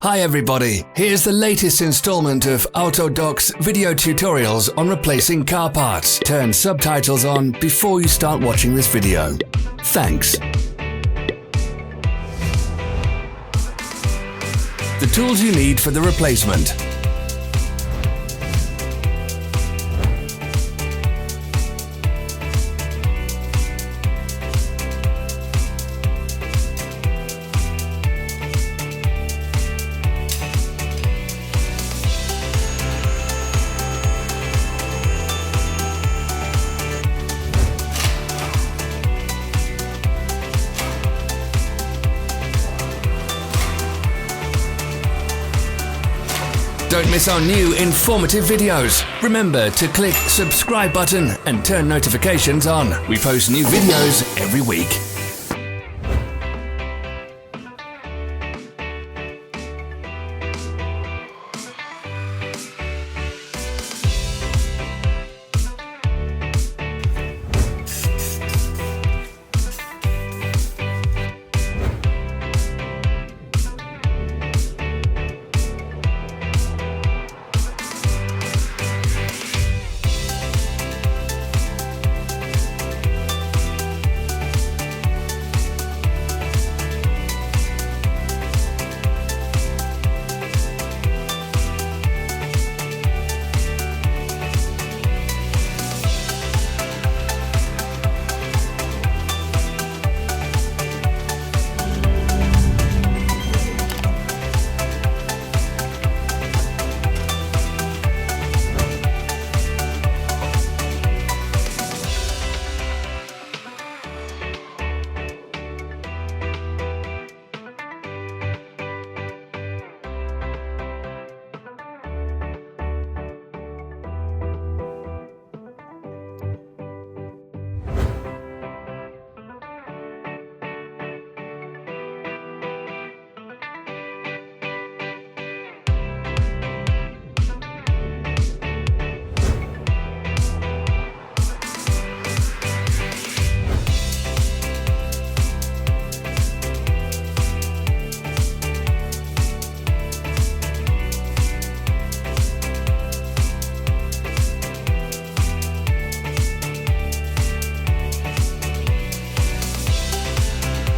Hi everybody, here's the latest installment of Autodoc's video tutorials on replacing car parts. Turn subtitles on before you start watching this video. Thanks. The tools you need for the replacement. Don't miss our new informative videos. Remember to click subscribe button and turn notifications on. We post new videos every week.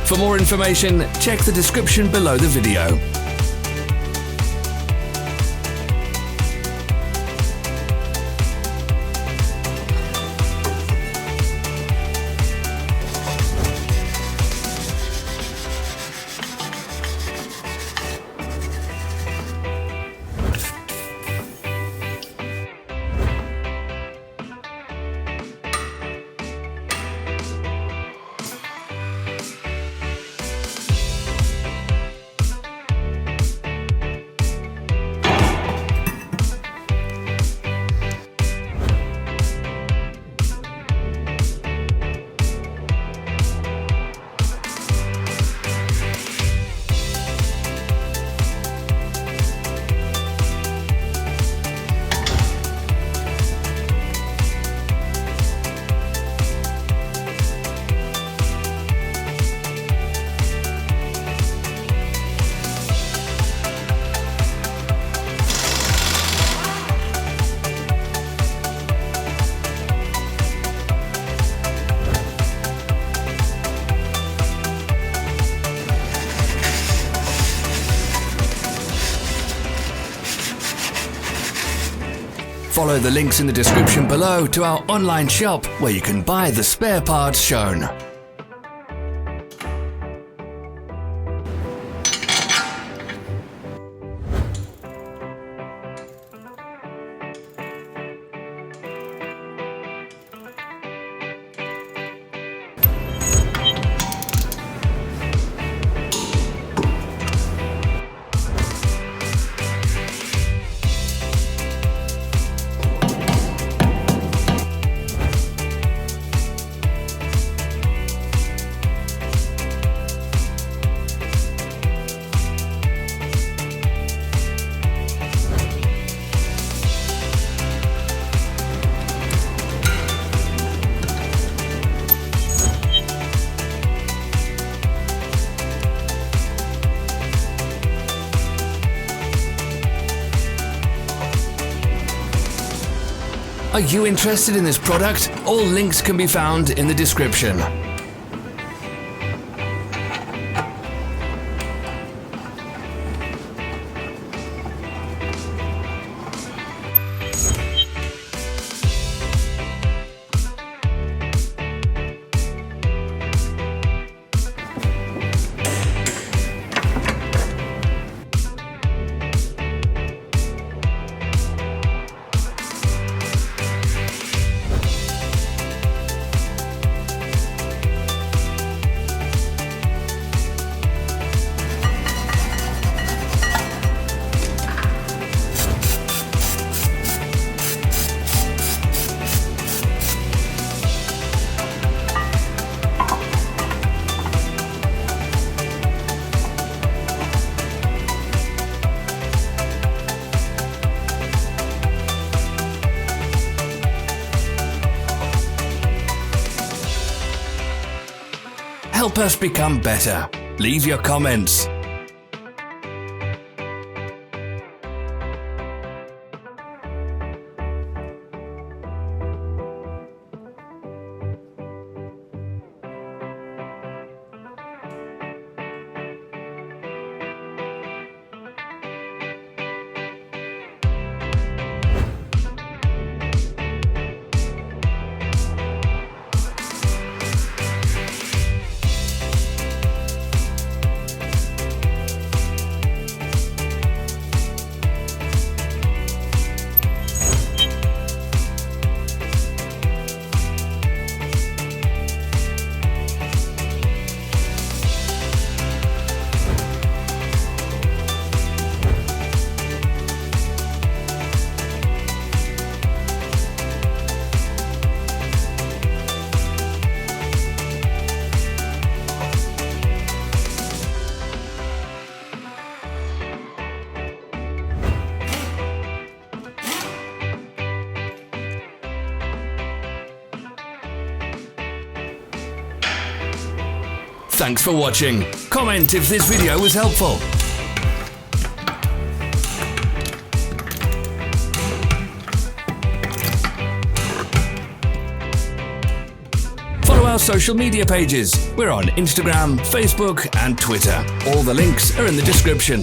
For more information, check the description below the video. Follow the links in the description below to our online shop where you can buy the spare parts shown. Are you interested in this product? All links can be found in the description. Help us become better. Leave your comments. Thanks for watching. Comment if this video was helpful. Follow our social media pages. We're on Instagram, Facebook, and Twitter. All the links are in the description.